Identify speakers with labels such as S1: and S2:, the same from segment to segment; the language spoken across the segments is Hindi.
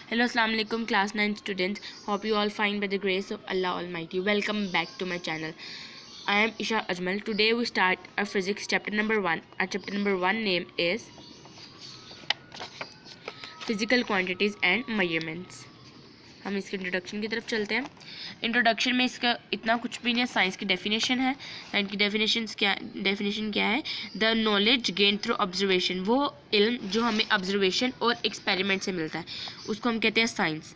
S1: Hello, Assalamu alaikum, class 9 students. Hope you all fine by the grace of Allah Almighty. Welcome back to my channel. I am Isha Ajmal. Today we start our physics chapter number 1. Our chapter number 1 name is Physical Quantities and Measurements. हम इसके इंट्रोडक्शन की तरफ चलते हैं. इंट्रोडक्शन में इसका इतना कुछ भी नहीं है. साइंस की डेफिनेशन है. साइंस की डेफिनेशन क्या है? The knowledge gain through observation. वो इल्म जो हमें ऑब्जर्वेशन और एक्सपेरिमेंट से मिलता है उसको हम कहते हैं साइंस.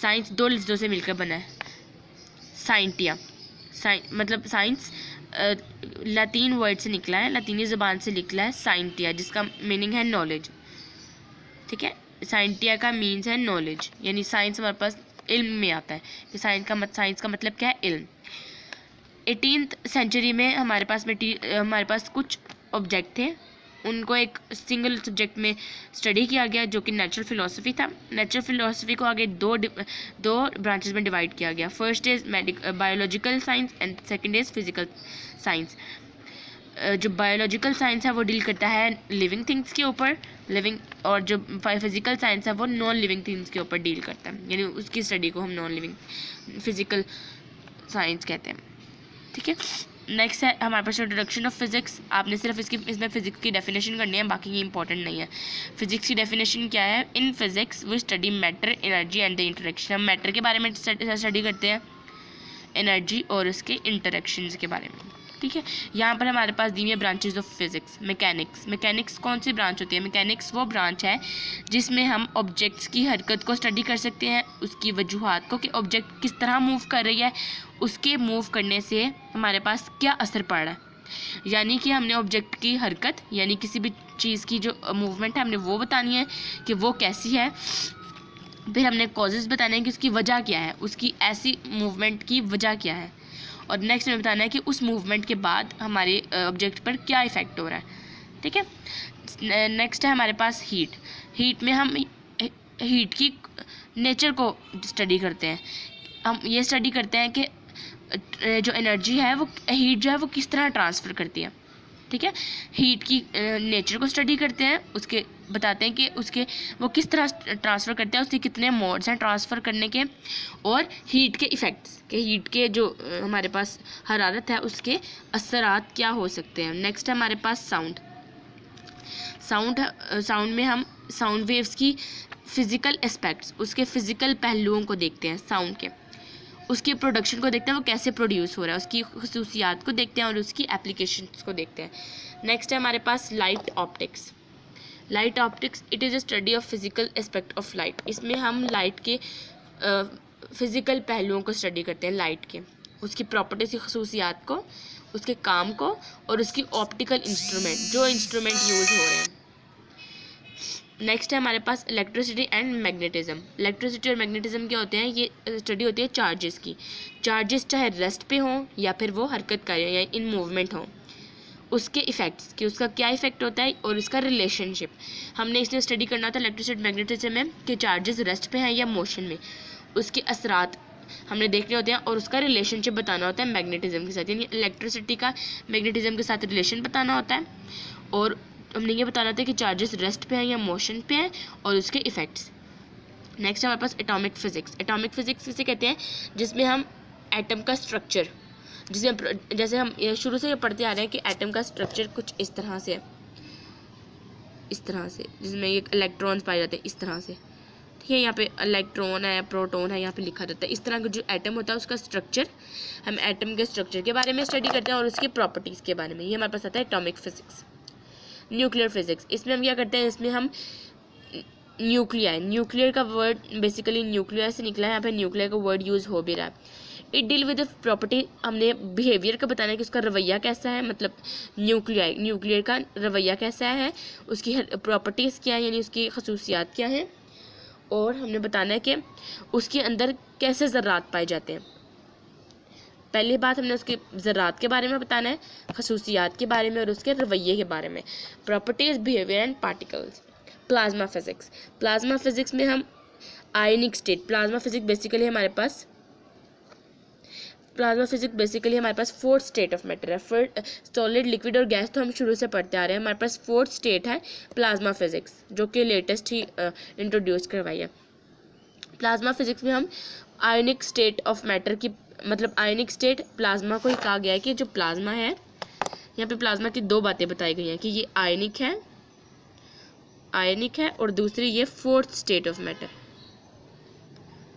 S1: साइंस दो लफ्ज़ों से मिलकर बना है. साइंटिया मतलब साइंस लतीन वर्ड से निकला है, लतीनी ज़बान से निकला है साइंटिया, जिसका मीनिंग है नॉलेज. ठीक है, साइंटिया का मीन्स है नॉलेज, यानी साइंस हमारे पास इल्म में आता है कि साइंस का मतलब क्या है? इल्म. 18th सेंचुरी में हमारे पास कुछ ऑब्जेक्ट थे. उनको एक सिंगल सब्जेक्ट में स्टडी किया गया जो कि नेचुरल फिलोसफी था. नेचुरल फिलोसफी को आगे दो ब्रांचेस में डिवाइड किया गया. First is biological science and second is physical science. जो बायोलॉजिकल साइंस है वो डील करता है लिविंग थिंग्स के ऊपर, और जो फिजिकल साइंस है वो नॉन लिविंग थिंग्स के ऊपर डील करता है, यानी उसकी स्टडी को हम नॉन लिविंग फिजिकल साइंस कहते हैं. ठीक है, नेक्स्ट है हमारे पास इंट्रोडक्शन ऑफ फिजिक्स. आपने सिर्फ इसमें फिजिक्स की डेफिनेशन करनी है, बाकी ये इंपॉर्टेंट नहीं है. फिजिक्स की डेफिनेशन क्या है? In physics we study matter, energy and the interaction. हम मैटर के बारे में स्टडी करते हैं, एनर्जी और उसके इंटरेक्शंस के बारे में. ठीक है, यहाँ पर हमारे पास दी है ब्रांचेज ऑफ फिजिक्स. मैकेनिक्स कौन सी ब्रांच होती है? मैकेनिक्स वो ब्रांच है जिसमें हम ऑब्जेक्ट्स की हरकत को स्टडी कर सकते हैं, उसकी वजूहात को कि ऑब्जेक्ट किस तरह मूव कर रही है, उसके मूव करने से हमारे पास क्या असर पड़ रहा है. यानी कि हमने ऑब्जेक्ट की हरकत, यानी किसी भी चीज़ की जो मूवमेंट है हमने वो बतानी है कि वो कैसी है. फिर हमने कॉजेज़ बताने हैं कि उसकी वजह क्या है, उसकी ऐसी मूवमेंट की वजह क्या है. और नेक्स्ट में बताना है कि उस मूवमेंट के बाद हमारे ऑब्जेक्ट पर क्या इफ़ेक्ट हो रहा है. ठीक है, नेक्स्ट है हमारे पास हीट में हम हीट की नेचर को स्टडी करते हैं. हम ये स्टडी करते हैं कि जो एनर्जी है वो हीट जो है वो किस तरह ट्रांसफ़र करती है. ठीक है, हीट की नेचर को स्टडी करते हैं, उसके बताते हैं कि उसके वो किस तरह ट्रांसफ़र करते हैं, उसके कितने मोड्स हैं ट्रांसफ़र करने के, और हीट के इफ़ेक्ट्स के, हीट के जो हमारे पास हरारत है उसके असरात क्या हो सकते हैं. नेक्स्ट है हमारे पास साउंड में हम साउंड वेव्स की फ़िज़िकल एस्पेक्ट्स, उसके फ़िज़िकल पहलुओं को देखते हैं. साउंड के उसकी प्रोडक्शन को देखते हैं, वो कैसे प्रोड्यूस हो रहा है, उसकी खसूसियात को देखते हैं और उसकी एप्लीकेशंस को देखते हैं. नेक्स्ट है हमारे पास light optics. It is a study of physical aspect of light. इसमें हम लाइट के फिज़िकल पहलुओं को स्टडी करते हैं, लाइट के, उसकी प्रॉपर्टीज़ की खसूसियात को, उसके काम को, और उसकी ऑप्टिकल इंस्ट्रूमेंट, जो इंस्ट्रूमेंट यूज़ हो रहे हैं. नेक्स्ट है हमारे पास इलेक्ट्रिसिटी एंड मैग्नेटिज्म. इलेक्ट्रिसिटी और मैग्नेटिज्म क्या होते हैं? ये स्टडी होती है चार्जेस की. चार्जेस चाहे रेस्ट पे हों या फिर वो हरकत करें या इन मूवमेंट हों, उसके इफ़ेक्ट्स कि उसका क्या इफ़ेक्ट होता है और उसका रिलेशनशिप. हमने इसलिए स्टडी करना था इलेक्ट्रिसिटी मैग्नेटिज्म में कि चार्जेस रेस्ट पे हैं या मोशन में, उसके असरात हमने देखने होते हैं और उसका रिलेशनशिप बताना होता है मैग्नेटिज्म के साथ. यानी इलेक्ट्रिसिटी का मैग्नेटिज्म के साथ रिलेशन बताना होता है, और हमने ये बताना था कि चार्जेस रेस्ट पे हैं या मोशन पे हैं और उसके इफ़ेक्ट्स. नेक्स्ट हमारे पास एटॉमिक फिज़िक्स किसे कहते हैं? जिसमें हम एटम का स्ट्रक्चर, जैसे हम शुरू से पढ़ते आ रहे हैं कि एटम का स्ट्रक्चर कुछ इस तरह से है, जिसमें ये इलेक्ट्रॉन्स पाए जाते हैं इस तरह से. ठीक है, यहाँ पे इलेक्ट्रॉन है, प्रोटॉन है, यहाँ पे लिखा जाता है. इस तरह का जो एटम होता है उसका स्ट्रक्चर, हम एटम के स्ट्रक्चर के बारे में स्टडी करते हैं और उसकी प्रॉपर्टीज़ के बारे में. ये हमारे पास आता है एटॉमिक फिज़िक्स. न्यूक्लियर फिज़िक्स, इसमें हम क्या करते हैं? इसमें हम न्यूक्लियर का वर्ड बेसिकली न्यूक्लियर से निकला है, यहाँ पे न्यूक्लियर का वर्ड यूज़ हो भी रहा है. इट डील विद प्रॉपर्टी, हमने बिहेवियर का बताना है कि उसका रवैया कैसा है, मतलब न्यूक्लियर का रवैया कैसा है, उसकी प्रॉपर्टीज़ क्या है, यानी उसकी खसूसियात क्या हैं, और हमने बताना है कि उसके अंदर कैसे ज़र्रात पाए जाते हैं. पहली बात हमने उसके ज़रात के बारे में बताना है, खसूसियात के बारे में और उसके रवैये के बारे में. Properties, behaviour and particles. Plasma physics में हम आयनिक स्टेट, प्लाज्मा फिज़िक्स बेसिकली हमारे पास फोर्थ स्टेट ऑफ मैटर है. सॉलिड, लिक्विड और गैस तो हम शुरू से पढ़ते आ रहे हैं. हमारे पास फोर्थ स्टेट है प्लाज्मा फिज़िक्स, जो कि लेटेस्ट ही इंट्रोड्यूस करवाई है. प्लाज्मा फिजिक्स में हम आयोनिक स्टेट ऑफ मैटर की, मतलब आयोनिक स्टेट प्लाज्मा को ही कहा गया है कि जो प्लाज्मा है, यहाँ पे प्लाज्मा की दो बातें बताई गई हैं कि ये आयनिक है और दूसरी ये फोर्थ स्टेट ऑफ मैटर।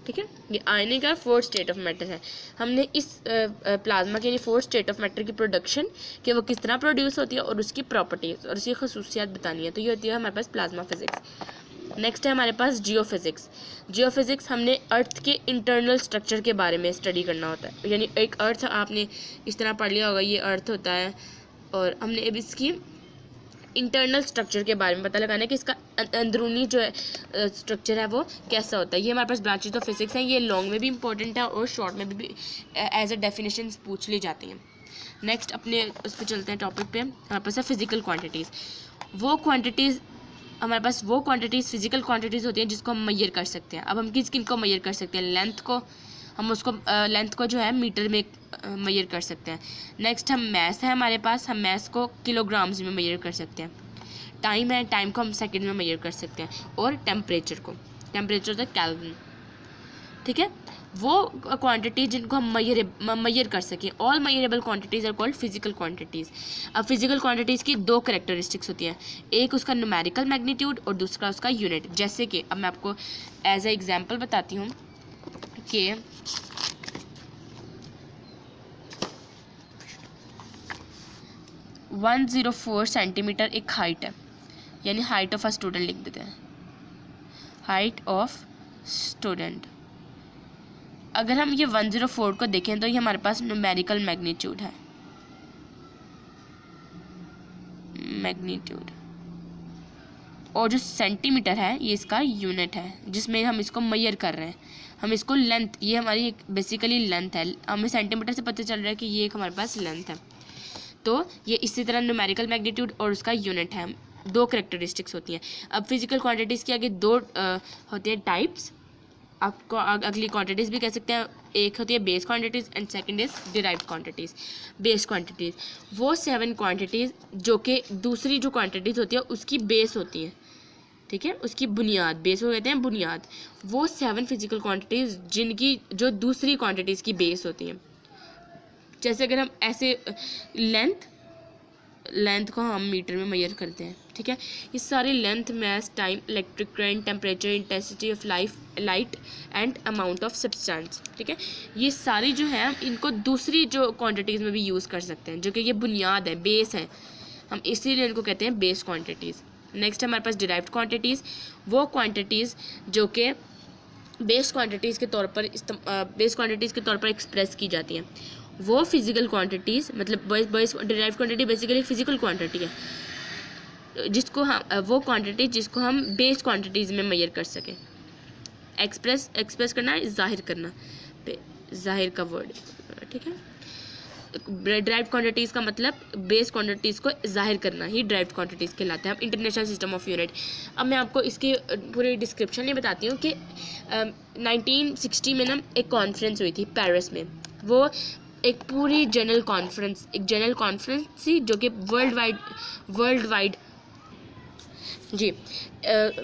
S1: ठीक है, ये आयनिक और फोर्थ स्टेट ऑफ मैटर है। हमने इस प्लाज्मा के फोर्थ स्टेट ऑफ मैटर की प्रोडक्शन कि वो किस तरह प्रोड्यूस होती है और उसकी प्रॉपर्टीज और उसकी खसूसियात बतानी है, तो ये होती है हमारे पास प्लाज्मा फिजिक्स। नेक्स्ट है हमारे पास जियोफिजिक्स। जियोफिजिक्स हमने अर्थ के इंटरनल स्ट्रक्चर के बारे में स्टडी करना होता है, यानी एक अर्थ आपने इस तरह पढ़ लिया होगा, ये अर्थ होता है, और हमने अब इसकी इंटरनल स्ट्रक्चर के बारे में पता लगाना है कि इसका अंदरूनी जो है स्ट्रक्चर है वो कैसा होता है। ये हमारे पास ब्रांचेज ऑफ फिजिक्स हैं, ये लॉन्ग में भी इंपॉर्टेंट है और शॉर्ट में भी एज ए डेफिनेशन पूछ ली जाती हैं। नेक्स्ट अपने उस पर चलते हैं टॉपिक पे, हमारे पास है फिजिकल क्वांटिटीज़। हमारे पास वो क्वांटिटीज़ फिजिकल क्वांटिटीज़ होती हैं जिसको हम मेजर कर सकते हैं। अब हम किन को मेजर कर सकते हैं? लेंथ को, हम उसको लेंथ को जो है मीटर में मेजर कर सकते हैं। नेक्स्ट हम मैस है हमारे पास, हम मैस को किलोग्राम्स में मेजर कर सकते हैं। टाइम है, टाइम को हम सेकंड में मेजर कर सकते हैं। और टेम्परेचर होता है केल्विन। ठीक है, वो क्वांटिटी जिनको हम मेजर कर सकें। All measurable quantities are called physical quantities. अब फिजिकल क्वांटिटीज़ की दो कैरेक्टरिस्टिक्स होती हैं, एक उसका न्यूमेरिकल मैग्नीट्यूड और दूसरा उसका यूनिट। जैसे कि अब मैं आपको एज ए एग्जांपल बताती हूँ कि 104 सेंटीमीटर एक हाइट है, यानी हाइट ऑफ अ स्टूडेंट लिख देते हैं, हाइट ऑफ स्टूडेंट। अगर हम ये 104 को देखें तो ये हमारे पास न्यूमेरिकल मैग्नीट्यूड है, और जो सेंटीमीटर है ये इसका यूनिट है जिसमें हम इसको मेजर कर रहे हैं। हम इसको लेंथ, ये हमारी बेसिकली लेंथ है, हमें सेंटीमीटर से पता चल रहा है कि ये एक हमारे पास लेंथ है। तो ये इसी तरह न्यूमेरिकल मैग्नीट्यूड और उसका यूनिट है, दो कैरेक्टरिस्टिक्स होती हैं। अब फिजिकल क्वांटिटीज़ के आगे दो होती है टाइप्स, आपको अगली क्वांटिटीज़ भी कह सकते हैं। एक होती है base quantities and second is derived quantities. Base quantities वो 7 क्वांटिटीज़ जो कि दूसरी जो क्वांटिटीज़ होती है उसकी बेस होती हैं। ठीक है, उसकी बुनियाद, बेस को कहते हैं बुनियाद। वो 7 फिजिकल क्वांटिटीज़ जिनकी जो दूसरी क्वांटिटीज़ की बेस होती हैं। जैसे अगर हम ऐसे लेंथ को हम मीटर में मेजर करते हैं। ठीक है, ये सारी length, mass, time, electric current, temperature, intensity of light and amount of substance. ठीक है, ये सारी जो है इनको दूसरी जो क्वांटिटीज़ में भी यूज़ कर सकते हैं, जो कि ये बुनियाद है, बेस है, हम इसीलिए इनको कहते हैं बेस क्वांटिटीज़। नेक्स्ट हमारे पास डिराइव्ड क्वांटिटीज़, वो क्वांटिटीज़ जो कि बेस क्वांटिटीज़ के तौर पर एक्सप्रेस की जाती हैं। वो फिजिकल क्वांटिटीज़, मतलब derived quantity basically physical quantity है जिसको हम वो क्वांटिटी जिसको हम बेस क्वांटिटीज़ में मेजर कर सकें। एक्सप्रेस करना है, जाहिर करना, जाहिर का वर्ड। ठीक है, डिराइव्ड क्वांटिटीज़ का मतलब बेस क्वांटिटीज़ को जाहिर करना ही डिराइव्ड क्वांटिटीज़ कहलाता है। अब इंटरनेशनल सिस्टम ऑफ यूनिट, अब मैं आपको इसकी पूरी डिस्क्रिप्शन ये बताती हूँ कि 1960 में ना एक कॉन्फ्रेंस हुई थी पेरिस में। वो एक पूरी जनरल कॉन्फ्रेंस थी जो कि वर्ल्ड वाइड जी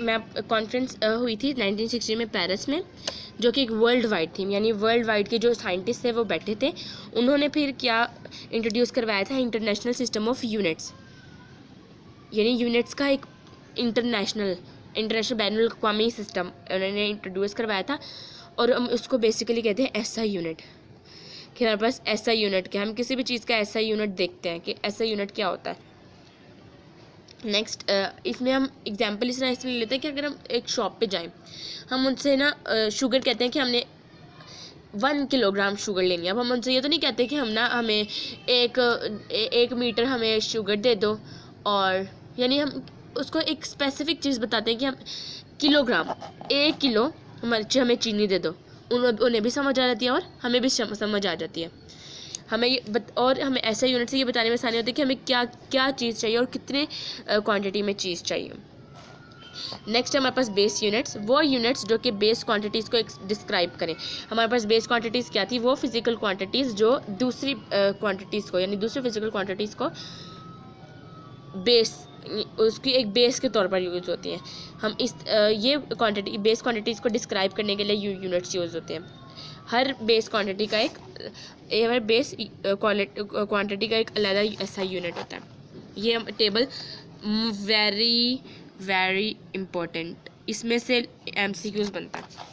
S1: मैं कॉन्फ्रेंस हुई थी 1960 में पेरिस में, जो कि एक वर्ल्ड वाइड थी, यानी वर्ल्ड वाइड के जो साइंटिस्ट थे वो बैठे थे। उन्होंने फिर क्या इंट्रोड्यूस करवाया था, इंटरनेशनल सिस्टम ऑफ यूनिट्स, यानी यूनिट्स का एक इंटरनेशनल बैनुल अक़वामी सिस्टम उन्होंने इंट्रोड्यूस करवाया था। और हम उसको बेसिकली कहते हैं एसआई यूनिट, कि हमारे पास एसआई यूनिट क्या, हम किसी भी चीज़ का एसआई यूनिट देखते हैं कि एसआई यूनिट क्या होता है। नेक्स्ट इसमें हम एग्जांपल इस तरह इसलिए लेते हैं कि अगर हम एक शॉप पे जाएं, हम उनसे ना शुगर कहते हैं कि हमने 1 किलोग्राम शुगर लेनी है। अब हम उनसे ये तो नहीं कहते कि हमें एक मीटर हमें शुगर दे दो, और यानी हम उसको एक स्पेसिफिक चीज़ बताते हैं कि हम किलोग्राम, 1 किलो हमें चीनी दे दो। उन्हें भी समझ आ जाती है और हमें भी समझ आ जाती है। हमें ऐसे यूनिट से ये बताने में आसानी होती है कि हमें क्या क्या चीज़ चाहिए और कितने क्वांटिटी में चीज़ चाहिए। नेक्स्ट हमारे पास बेस यूनिट्स, वो यूनिट्स जो कि बेस क्वांटिटीज़ को डिस्क्राइब करें। हमारे पास बेस क्वांटिटीज़ क्या थी, वो फिजिकल क्वांटिटीज़ जो दूसरी क्वांटिटीज़ को, यानी दूसरी फिजिकल क्वांटिटीज़ को बेस, उसकी एक बेस के तौर पर यूज़ होती हैं। हम इस ये क्वांटिटी, बेस क्वांटिटीज़ को डिस्क्राइब करने के लिए यूनिट्स यूज़ होते हैं। हर बेस क्वांटिटी का हर बेस क्वांटिटी का एक अलग ऐसा यूनिट होता है। ये टेबल वेरी वेरी इम्पोर्टेंट, इसमें से MCQs बनता है।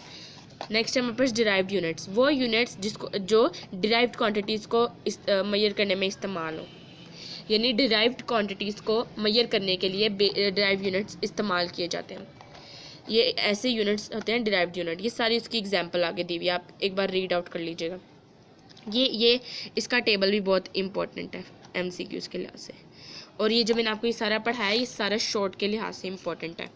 S1: नेक्स्ट है हमारे पास डिराइव्ड यूनिट्स, वो यूनिट्स जो डिराइव्ड क्वांटिटीज़ को मेजर करने में इस्तेमाल हो, यानी डिराइव्ड क्वांटिटीज़ को मेजर करने के लिए डिराइव्ड यूनिट्स इस्तेमाल किए जाते हैं। ये ऐसे यूनिट्स होते हैं डिराइव्ड यूनिट। ये सारी इसकी एग्जांपल आगे दी हुई है, आप एक बार रीड आउट कर लीजिएगा। ये इसका टेबल भी बहुत इंपॉर्टेंट है MCQs के लिहाज से। और ये जो मैंने आपको ये सारा पढ़ाया है, ये सारा शॉर्ट के लिहाज से इंपॉर्टेंट है।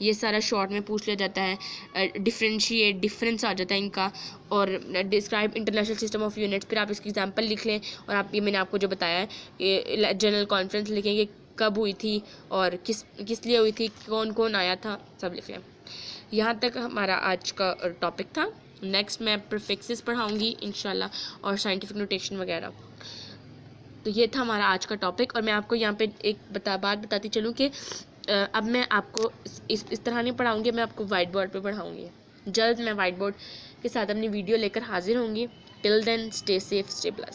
S1: ये सारा शॉर्ट में पूछ लिया जाता है। डिफरेंशिएट, डिफरेंस आ जाता है इनका, और describe international system of units, फिर आप इसकी एग्जांपल लिख लें। और आप ये मैंने आपको जो बताया है, ये जनरल कॉन्फ्रेंस लिखेंगे, कब हुई थी और किस लिए हुई थी, कौन कौन आया था, सब लिख लें। यहाँ तक हमारा आज का टॉपिक था। नेक्स्ट मैं प्रीफिक्सेस पढ़ाऊँगी इंशाल्लाह, और साइंटिफिक नोटेशन वगैरह। तो ये था हमारा आज का टॉपिक। और मैं आपको यहाँ पे एक बात बताती चलूँ कि अब मैं आपको इस तरह नहीं पढ़ाऊँगी, मैं आपको वाइट बोर्ड पे पढ़ाऊँगी। जल्द मैं वाइट बोर्ड के साथ अपनी वीडियो लेकर हाजिर होंगी। Till then stay safe, stay blessed.